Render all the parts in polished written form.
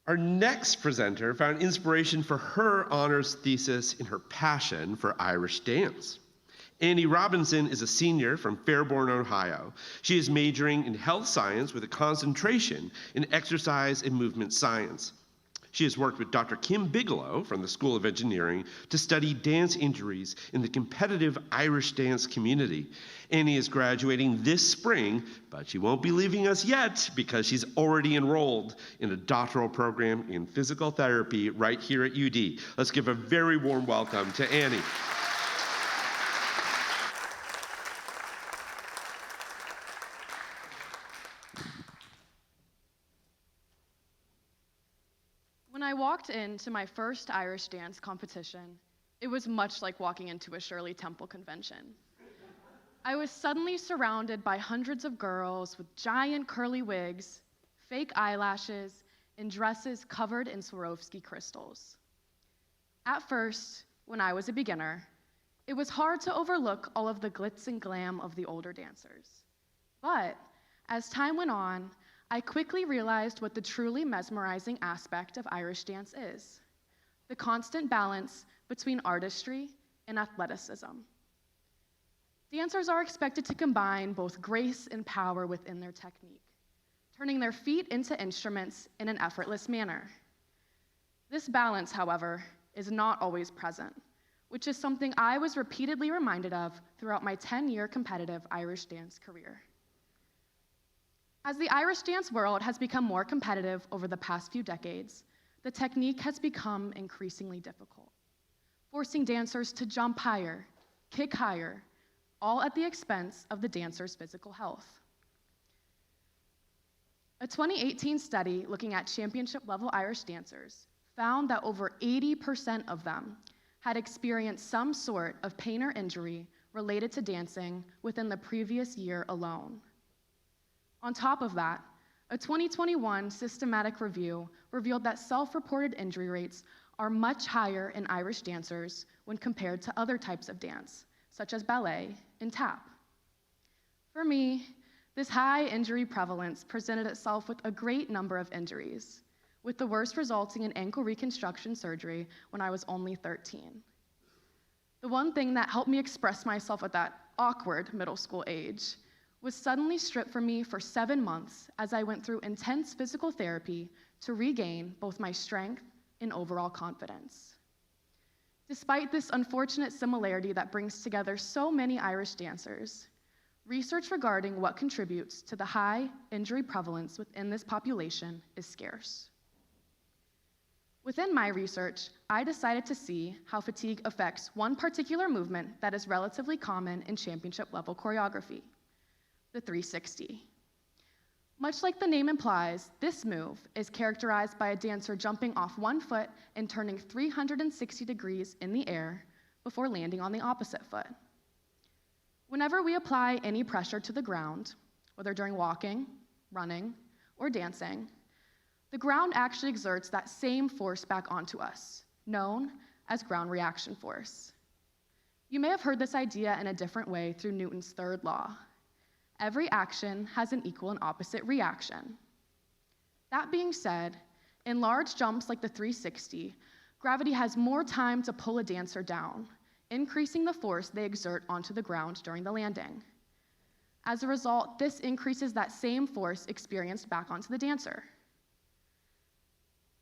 Our next presenter found inspiration for her honors thesis in her passion for Irish dance. Annie Robinson is a senior from Fairborn, Ohio. She is majoring in health science with a concentration in exercise and movement science. She has worked with Dr. Kim Bigelow from the School of Engineering to study dance injuries in the competitive Irish dance community. Annie is graduating this spring, but she won't be leaving us yet because she's already enrolled in a doctoral program in physical therapy right here at UD. Let's give a very warm welcome to Annie. When I walked into my first Irish dance competition, it was much like walking into a Shirley Temple convention. I was suddenly surrounded by hundreds of girls with giant curly wigs, fake eyelashes, and dresses covered in Swarovski crystals. At first, when I was a beginner, it was hard to overlook all of the glitz and glam of the older dancers. But as time went on, I quickly realized what the truly mesmerizing aspect of Irish dance is: the constant balance between artistry and athleticism. Dancers are expected to combine both grace and power within their technique, turning their feet into instruments in an effortless manner. This balance, however, is not always present, which is something I was repeatedly reminded of throughout my 10-year competitive Irish dance career. As the Irish dance world has become more competitive over the past few decades, the technique has become increasingly difficult, forcing dancers to jump higher, kick higher, all at the expense of the dancer's physical health. A 2018 study looking at championship-level Irish dancers found that over 80% of them had experienced some sort of pain or injury related to dancing within the previous year alone. On top of that, a 2021 systematic review revealed that self-reported injury rates are much higher in Irish dancers when compared to other types of dance, such as ballet and tap. For me, this high injury prevalence presented itself with a great number of injuries, with the worst resulting in ankle reconstruction surgery when I was only 13. The one thing that helped me express myself at that awkward middle school age was suddenly stripped from me for 7 months as I went through intense physical therapy to regain both my strength and overall confidence. Despite this unfortunate similarity that brings together so many Irish dancers, research regarding what contributes to the high injury prevalence within this population is scarce. Within my research, I decided to see how fatigue affects one particular movement that is relatively common in championship-level choreography: the 360. Much like the name implies, this move is characterized by a dancer jumping off one foot and turning 360 degrees in the air before landing on the opposite foot. Whenever we apply any pressure to the ground, whether during walking, running, or dancing, the ground actually exerts that same force back onto us, known as ground reaction force. You may have heard this idea in a different way through Newton's third law. Every action has an equal and opposite reaction. That being said, in large jumps like the 360, gravity has more time to pull a dancer down, increasing the force they exert onto the ground during the landing. As a result, this increases that same force experienced back onto the dancer.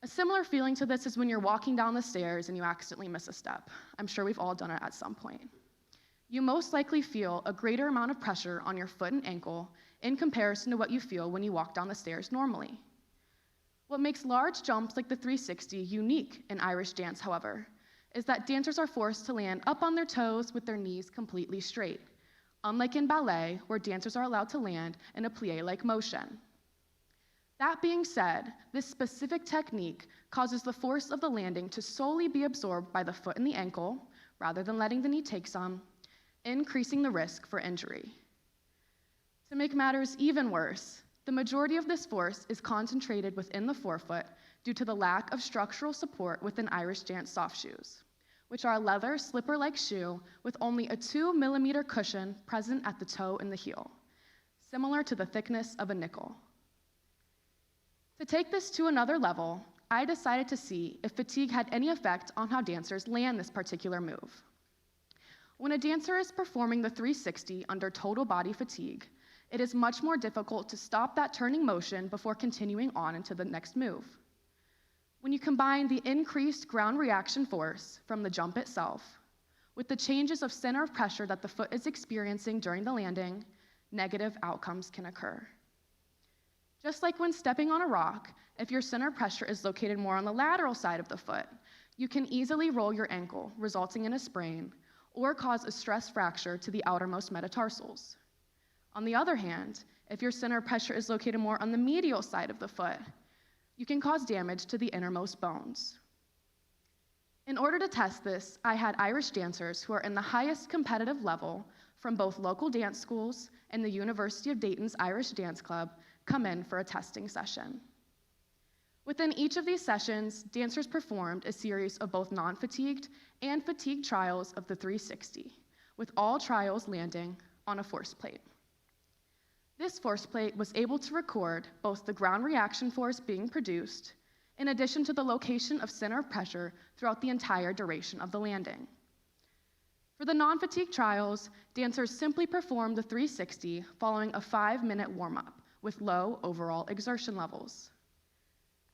A similar feeling to this is when you're walking down the stairs and you accidentally miss a step. I'm sure we've all done it at some point. You most likely feel a greater amount of pressure on your foot and ankle in comparison to what you feel when you walk down the stairs normally. What makes large jumps like the 360 unique in Irish dance, however, is that dancers are forced to land up on their toes with their knees completely straight, unlike in ballet, where dancers are allowed to land in a plie-like motion. That being said, this specific technique causes the force of the landing to solely be absorbed by the foot and the ankle, rather than letting the knee take some, increasing the risk for injury. To make matters even worse, the majority of this force is concentrated within the forefoot due to the lack of structural support within Irish dance soft shoes, which are a leather slipper-like shoe with only a 2 mm cushion present at the toe and the heel, similar to the thickness of a nickel. To take this to another level, I decided to see if fatigue had any effect on how dancers land this particular move. When a dancer is performing the 360 under total body fatigue, it is much more difficult to stop that turning motion before continuing on into the next move. When you combine the increased ground reaction force from the jump itself with the changes of center of pressure that the foot is experiencing during the landing, negative outcomes can occur. Just like when stepping on a rock, if your center of pressure is located more on the lateral side of the foot, you can easily roll your ankle, resulting in a sprain, or cause a stress fracture to the outermost metatarsals. On the other hand, if your center of pressure is located more on the medial side of the foot, you can cause damage to the innermost bones. In order to test this, I had Irish dancers who are in the highest competitive level from both local dance schools and the University of Dayton's Irish Dance Club come in for a testing session. Within each of these sessions, dancers performed a series of both non-fatigued and fatigued trials of the 360, with all trials landing on a force plate. This force plate was able to record both the ground reaction force being produced, in addition to the location of center of pressure throughout the entire duration of the landing. For the non-fatigue trials, dancers simply performed the 360 following a 5-minute warm-up with low overall exertion levels.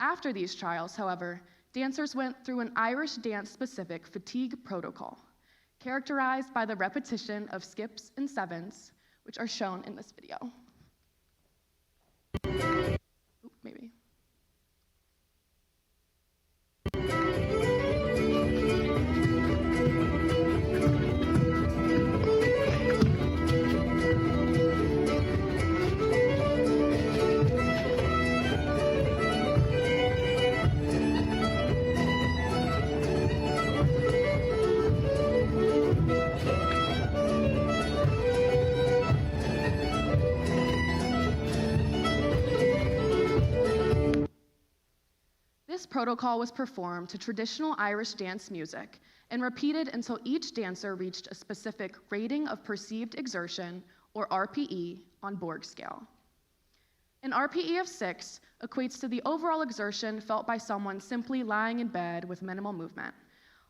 After these trials, however, dancers went through an Irish dance-specific fatigue protocol, characterized by the repetition of skips and sevens, which are shown in this video. Maybe. This protocol was performed to traditional Irish dance music and repeated until each dancer reached a specific rating of perceived exertion, or RPE, on Borg scale. An RPE of 6 equates to the overall exertion felt by someone simply lying in bed with minimal movement,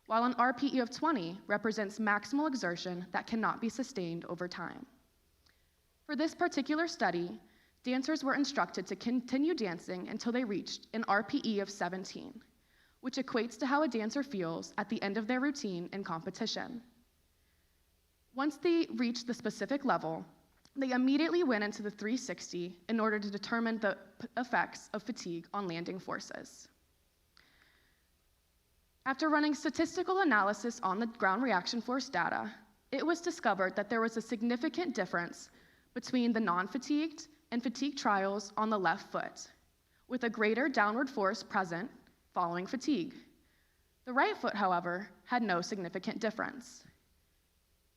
while an RPE of 20 represents maximal exertion that cannot be sustained over time. For this particular study, dancers were instructed to continue dancing until they reached an RPE of 17, which equates to how a dancer feels at the end of their routine in competition. Once they reached the specific level, they immediately went into the 360 in order to determine the effects of fatigue on landing forces. After running statistical analysis on the ground reaction force data, it was discovered that there was a significant difference between the non-fatigued and fatigue trials on the left foot, with a greater downward force present following fatigue. The right foot, however, had no significant difference.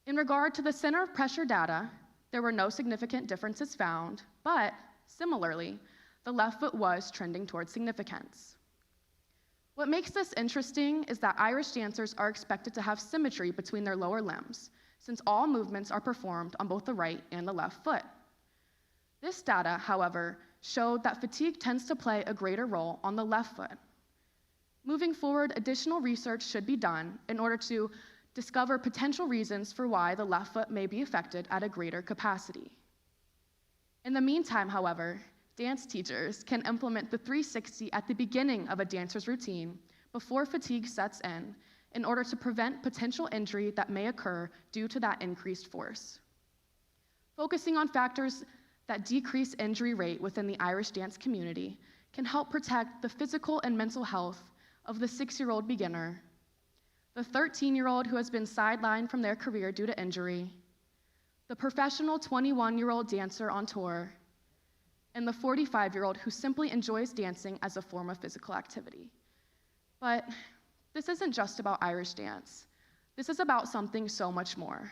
In regard to the center of pressure data, there were no significant differences found, but similarly, the left foot was trending towards significance. What makes this interesting is that Irish dancers are expected to have symmetry between their lower limbs, since all movements are performed on both the right and the left foot. This data, however, showed that fatigue tends to play a greater role on the left foot. Moving forward, additional research should be done in order to discover potential reasons for why the left foot may be affected at a greater capacity. In the meantime, however, dance teachers can implement the 360 at the beginning of a dancer's routine before fatigue sets in order to prevent potential injury that may occur due to that increased force. Focusing on factors that decrease injury rate within the Irish dance community can help protect the physical and mental health of the 6-year-old beginner, the 13-year-old who has been sidelined from their career due to injury, the professional 21-year-old dancer on tour, and the 45-year-old who simply enjoys dancing as a form of physical activity. But this isn't just about Irish dance. This is about something so much more.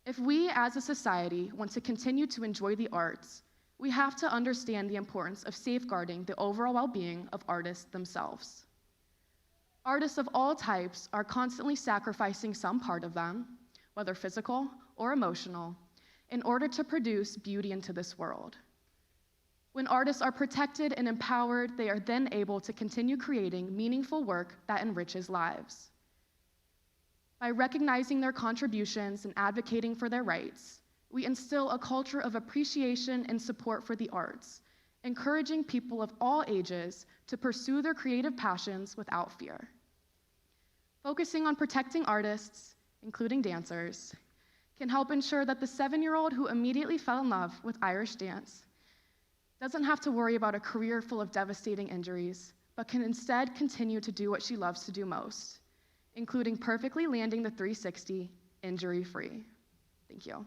If we as a society want to continue to enjoy the arts, we have to understand the importance of safeguarding the overall well-being of artists themselves. Artists of all types are constantly sacrificing some part of them, whether physical or emotional, in order to produce beauty into this world. When artists are protected and empowered, they are then able to continue creating meaningful work that enriches lives. By recognizing their contributions and advocating for their rights, we instill a culture of appreciation and support for the arts, encouraging people of all ages to pursue their creative passions without fear. Focusing on protecting artists, including dancers, can help ensure that the 7-year-old who immediately fell in love with Irish dance doesn't have to worry about a career full of devastating injuries, but can instead continue to do what she loves to do most, including perfectly landing the 360 injury-free. Thank you.